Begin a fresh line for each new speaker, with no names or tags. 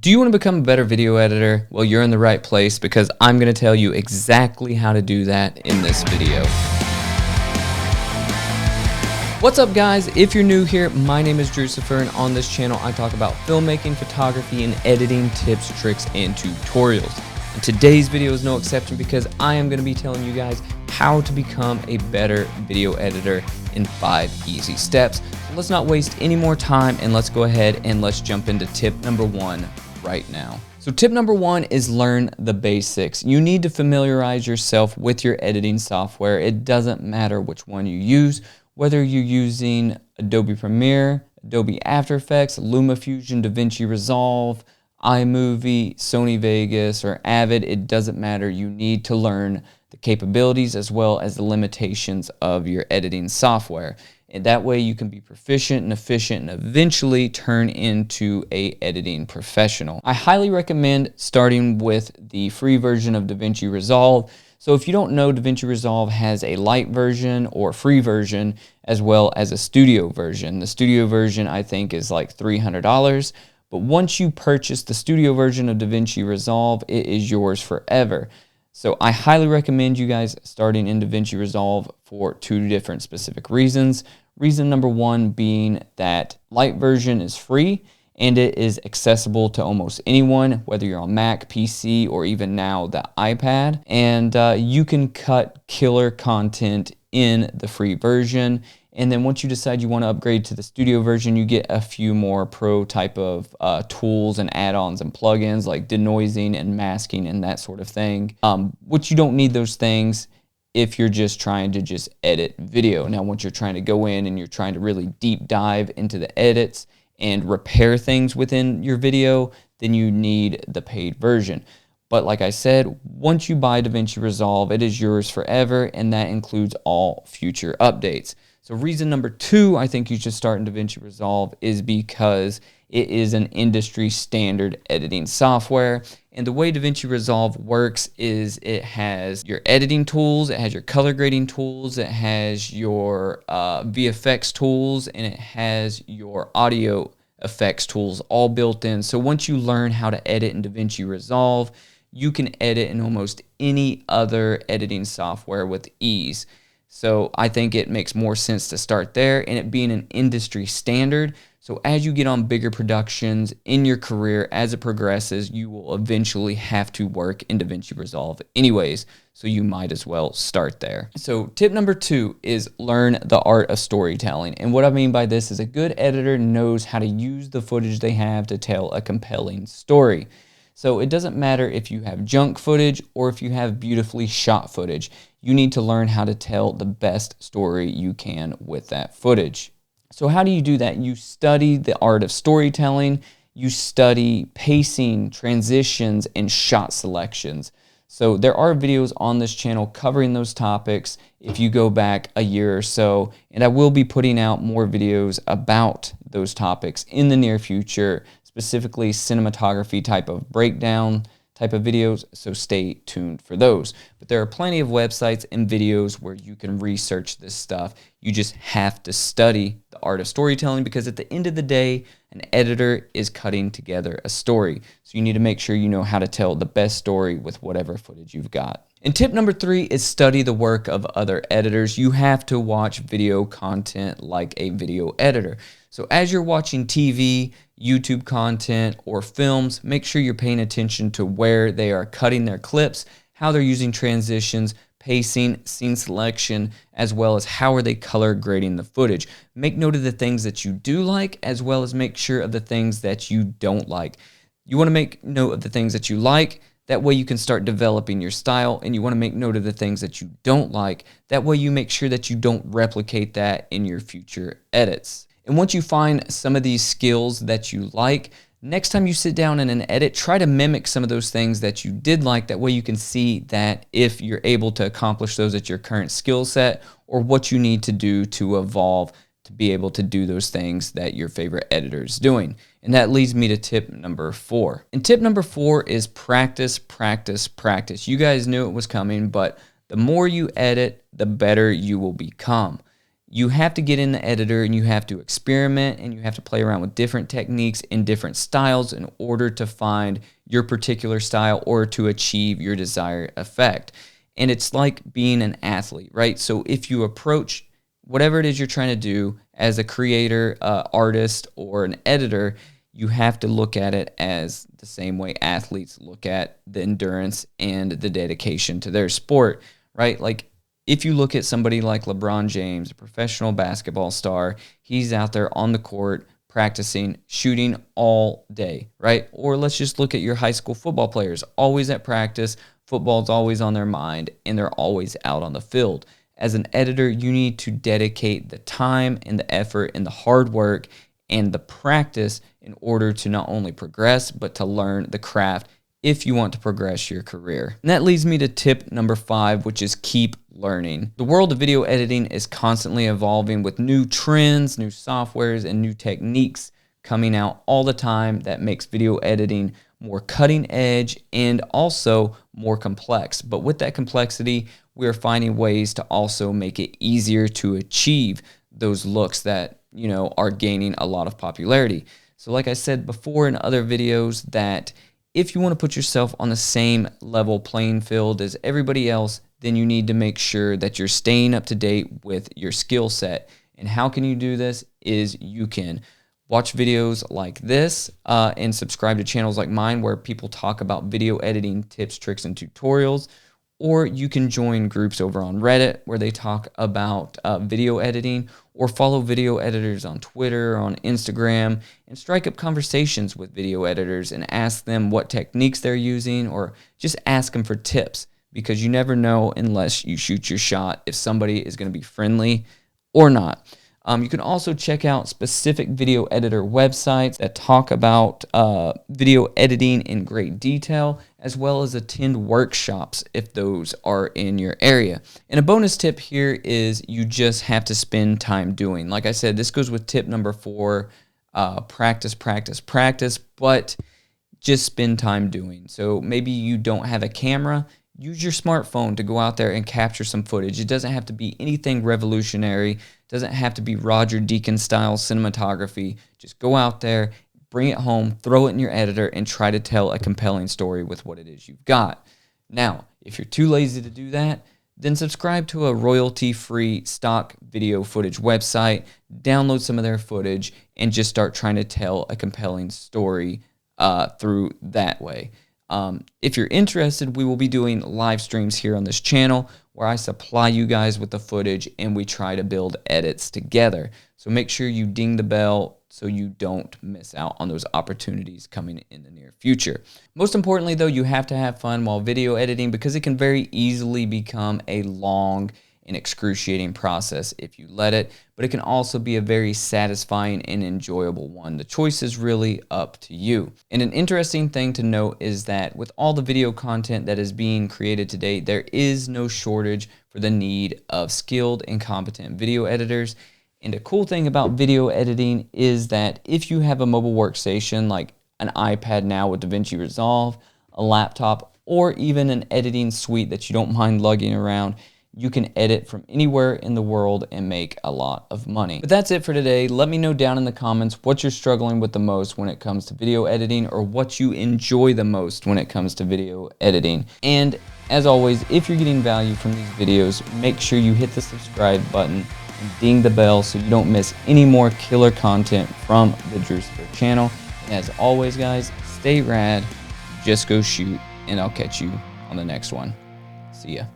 Do you want to become a better video editor? Well, you're in the right place because I'm going to tell you exactly how to do that in this video. What's up, guys? If you're new here, my name is Drucifer, and on this channel I talk about filmmaking, photography, and editing tips, tricks, and tutorials. And today's video is no exception because I am going to be telling you guys how to become a better video editor in 5 easy steps. So let's not waste any more time and let's go ahead and let's jump into tip number 1 right now. So tip number 1 is learn the basics. You need to familiarize yourself with your editing software. It doesn't matter which one you use, whether you're using Adobe Premiere, Adobe After Effects, LumaFusion, DaVinci Resolve, iMovie, Sony Vegas, or Avid. It doesn't matter. You need to learn the capabilities as well as the limitations of your editing software. And that way you can be proficient and efficient and eventually turn into an editing professional. I highly recommend starting with the free version of DaVinci Resolve. So if you don't know, DaVinci Resolve has a light version or free version as well as a studio version. The studio version I think is like $300, but once you purchase the studio version of DaVinci Resolve, it is yours forever. So I highly recommend you guys starting in DaVinci Resolve for 2 different specific reasons. Reason number 1 being that light version is free and it is accessible to almost anyone, whether you're on Mac, PC, or even now the iPad. And you can cut killer content in the free version. And then once you decide you want to upgrade to the studio version, you get a few more pro type of tools and add-ons and plugins like denoising and masking and that sort of thing, which you don't need those things if you're just trying to just edit video. Now, once you're trying to go in and you're trying to really deep dive into the edits and repair things within your video, then you need the paid version. But like I said, once you buy DaVinci Resolve, it is yours forever, and that includes all future updates. So reason number 2 I think you should start in DaVinci Resolve is because it is an industry standard editing software. And the way DaVinci Resolve works is it has your editing tools, it has your color grading tools, it has your VFX tools, and it has your audio effects tools all built in. So once you learn how to edit in DaVinci Resolve, you can edit in almost any other editing software with ease. So I think it makes more sense to start there, and it being an industry standard. So as you get on bigger productions in your career, as it progresses, you will eventually have to work in DaVinci Resolve anyways. So you might as well start there. So tip number 2 is learn the art of storytelling. And what I mean by this is a good editor knows how to use the footage they have to tell a compelling story. So it doesn't matter if you have junk footage or if you have beautifully shot footage. You need to learn how to tell the best story you can with that footage. So how do you do that? You study the art of storytelling, you study pacing, transitions, and shot selections. So there are videos on this channel covering those topics if you go back a year or so, and I will be putting out more videos about those topics in the near future, specifically cinematography type of breakdown type of videos, so stay tuned for those. But there are plenty of websites and videos where you can research this stuff. You just have to study the art of storytelling because at the end of the day, an editor is cutting together a story. So you need to make sure you know how to tell the best story with whatever footage you've got. And tip number 3 is study the work of other editors. You have to watch video content like a video editor. So as you're watching TV, YouTube content, or films, make sure you're paying attention to where they are cutting their clips, how they're using transitions, pacing, scene selection, as well as how are they color grading the footage. Make note of the things that you do like, as well as make sure of the things that you don't like. You want to make note of the things that you like. That way you can start developing your style, and you want to make note of the things that you don't like. That way you make sure that you don't replicate that in your future edits. And once you find some of these skills that you like, next time you sit down in an edit, try to mimic some of those things that you did like. That way you can see that if you're able to accomplish those at your current skill set, or what you need to do to evolve to be able to do those things that your favorite editor is doing. And that leads me to tip number 4. And tip number 4 is practice, practice, practice. You guys knew it was coming, but the more you edit, the better you will become. you have to get in the editor and you have to experiment and you have to play around with different techniques and different styles in order to find your particular style or to achieve your desired effect. And it's like being an athlete, right? So if you approach whatever it is you're trying to do as a creator, artist, or an editor, you have to look at it as the same way athletes look at the endurance and the dedication to their sport, right? Like if you look at somebody like LeBron James, a professional basketball star, he's out there on the court practicing, shooting all day, right? Or let's just look at your high school football players, always at practice, football's always on their mind, and they're always out on the field. As an editor, you need to dedicate the time and the effort and the hard work and the practice in order to not only progress, but to learn the craft if you want to progress your career. And that leads me to tip number 5, which is keep learning. The world of video editing is constantly evolving with new trends, new softwares, and new techniques coming out all the time that makes video editing more cutting edge and also more complex. But with that complexity, we're finding ways to also make it easier to achieve those looks that, you know, are gaining a lot of popularity. So like I said before in other videos, that if you want to put yourself on the same level playing field as everybody else, then you need to make sure that you're staying up to date with your skill set. And how can you do this? Is you can watch videos like this and subscribe to channels like mine where people talk about video editing tips, tricks, and tutorials. Or you can join groups over on Reddit where they talk about video editing, or follow video editors on Twitter or on Instagram and strike up conversations with video editors and ask them what techniques they're using, or just ask them for tips, because you never know unless you shoot your shot if somebody is going to be friendly or not. You can also check out specific video editor websites that talk about video editing in great detail, as well as attend workshops if those are in your area. And a bonus tip here is you just have to spend time doing. Like I said, this goes with tip number 4, practice, practice, practice, but just spend time doing. So maybe you don't have a camera. Use your smartphone to go out there and capture some footage. It doesn't have to be anything revolutionary. It doesn't have to be Roger Deakins style cinematography. Just go out there, bring it home, throw it in your editor, and try to tell a compelling story with what it is you've got. Now, if you're too lazy to do that, then subscribe to a royalty-free stock video footage website, download some of their footage, and just start trying to tell a compelling story through that way. If you're interested, we will be doing live streams here on this channel where I supply you guys with the footage and we try to build edits together. So make sure you ding the bell so you don't miss out on those opportunities coming in the near future. Most importantly though, you have to have fun while video editing, because it can very easily become a long and excruciating process if you let it, but it can also be a very satisfying and enjoyable one. The choice is really up to you. And an interesting thing to note is that with all the video content that is being created today, there is no shortage for the need of skilled and competent video editors. And a cool thing about video editing is that if you have a mobile workstation like an iPad now with DaVinci Resolve, a laptop, or even an editing suite that you don't mind lugging around, you can edit from anywhere in the world and make a lot of money. But that's it for today. Let me know down in the comments what you're struggling with the most when it comes to video editing, or what you enjoy the most when it comes to video editing. And as always, if you're getting value from these videos, make sure you hit the subscribe button and ding the bell so you don't miss any more killer content from the Drucifer channel. And as always guys, stay rad, just go shoot, and I'll catch you on the next one. See ya.